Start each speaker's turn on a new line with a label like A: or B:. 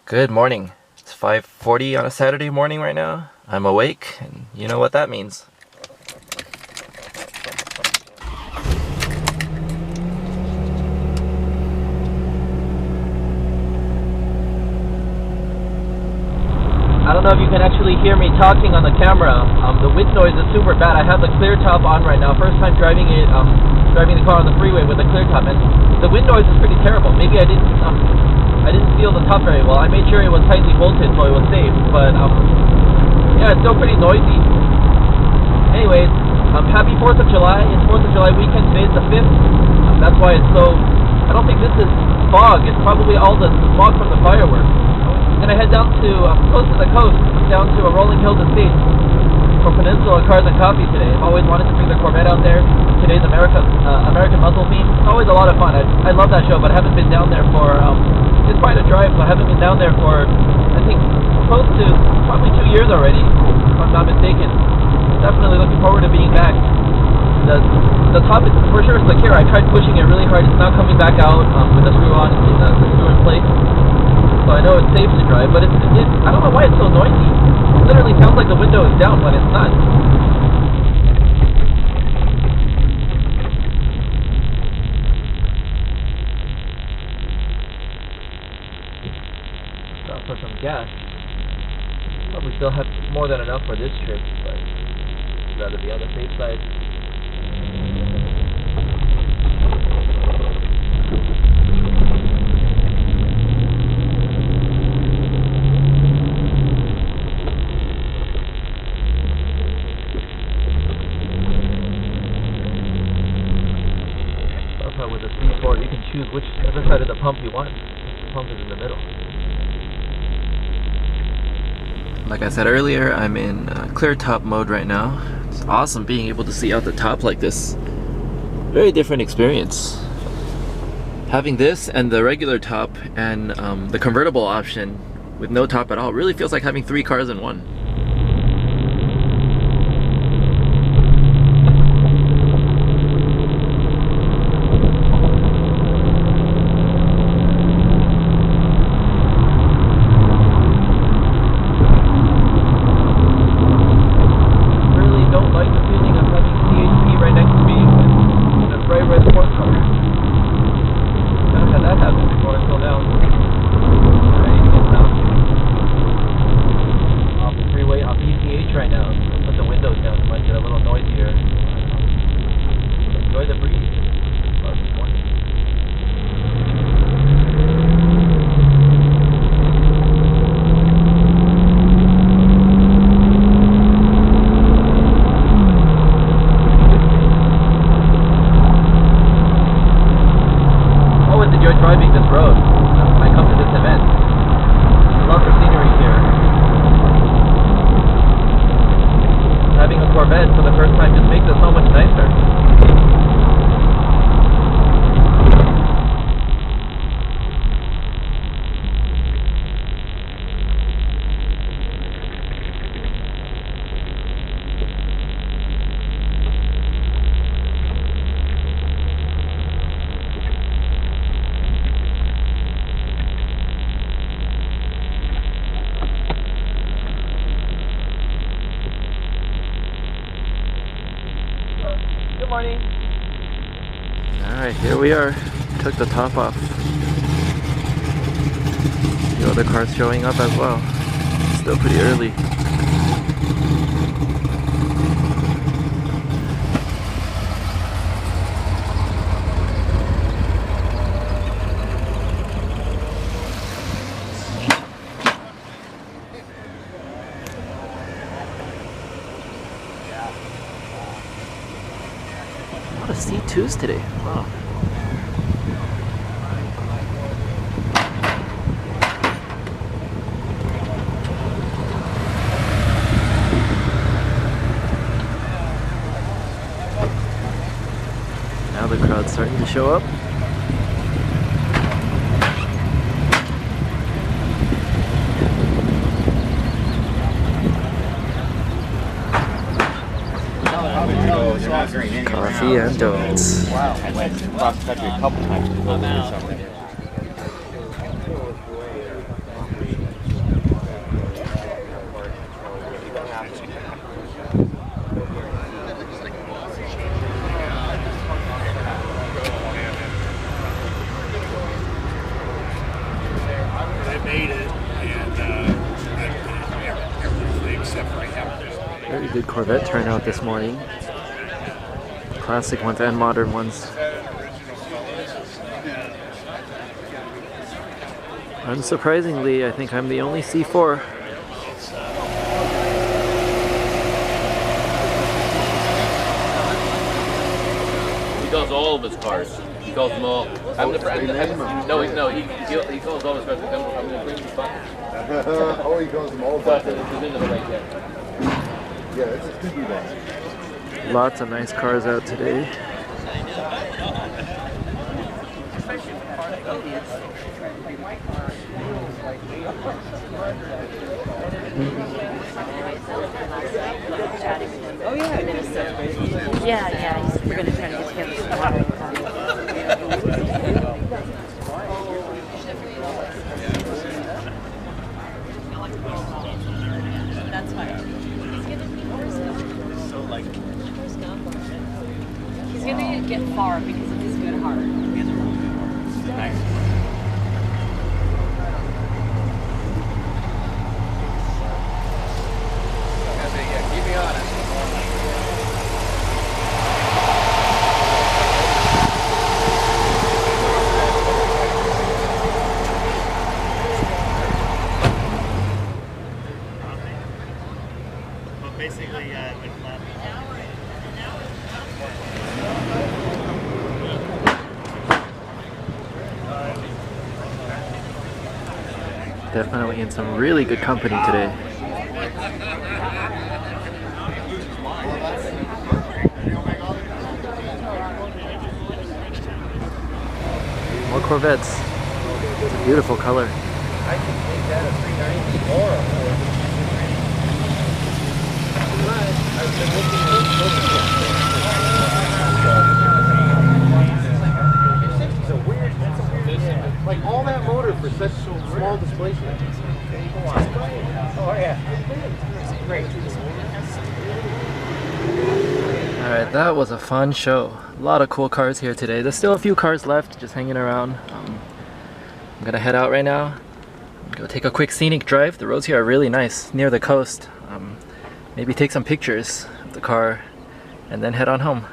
A: Good morning. It's 5:40 on a Saturday morning right now. I'm awake, and you know what that means.
B: I don't know if you can actually hear me talking on the camera. The wind noise is super bad. I have the clear top on right now. First time driving it, driving the car on the freeway with the clear top, and the wind noise is pretty terrible. Maybe I didn't feel the top very well. I made sure it was tightly bolted so it was safe, but yeah, it's still pretty noisy. Anyways, happy 4th of July. It's 4th of July weekend. Today is the 5th. That's why it's so. I don't think this is fog. It's probably all the smog from the fireworks. I'm gonna head down to close to the coast, down to a Rolling Hills estate for Peninsula Cars and Coffee today. I've always wanted to bring the Corvette out there. Today's American Muscle theme. It's always a lot of fun. I love that show, but I haven't been down there for. It's quite a drive, so I haven't been down there for I think close to probably 2 years already, if I'm not mistaken. Definitely looking forward to being back. The top is for sure secure. I tried pushing it really hard. It's not coming back out with the screw on, the screw in place. So I know it's safe to drive, but I don't know why it's so noisy. It literally sounds like the window is down when it's not. Stop for some gas. Probably still have more than enough for this trip, but I'd rather be on the safe side. With a C4, you can choose whichever side of the pump you want. The pump is in the middle.
A: Like I said earlier, I'm in clear top mode right now. It's awesome being able to see out the top like this. Very different experience. Having this and the regular top and the convertible option with no top at all really feels like having 3 cars in one.
B: Driving this road when I come to this event. There's lots of scenery here. Having a Corvette for the first time just makes it so much nicer. Morning.
A: Alright, here we are. Took the top off. The other cars showing up as well. Still pretty early. A lot of C2s today. Wow. Now the crowd's starting to show up. Coffee and donuts.
C: Wow. I went across the country a couple times to go do something.
A: good Corvette turnout this morning. Classic ones and modern ones. Unsurprisingly, I think I'm the only C4.
C: He calls all of his cars. He calls them all. No, he calls all his cars. I'm going to bring the button.
D: Oh, he calls them all
C: But it's in the right there.
D: Yeah, that's a stupid one.
A: Lots of nice cars out today.
E: Oh yeah, yeah. We're gonna try to get together some water. That's fine. He's gonna get far because of his good heart. Nice.
C: Keep me honest.
F: Well, basically, it went flat.
A: Definitely in some really good company today. More Corvettes. It's a beautiful color.
B: I can make that a 390 or a 4. Like all that motor for such small displacement. Oh yeah. Great.
A: Alright, that was a fun show. A lot of cool cars here today. There's still a few cars left just hanging around. I'm gonna head out right now. Go take a quick scenic drive. The roads here are really nice near the coast. Maybe take some pictures of the car and then head on home.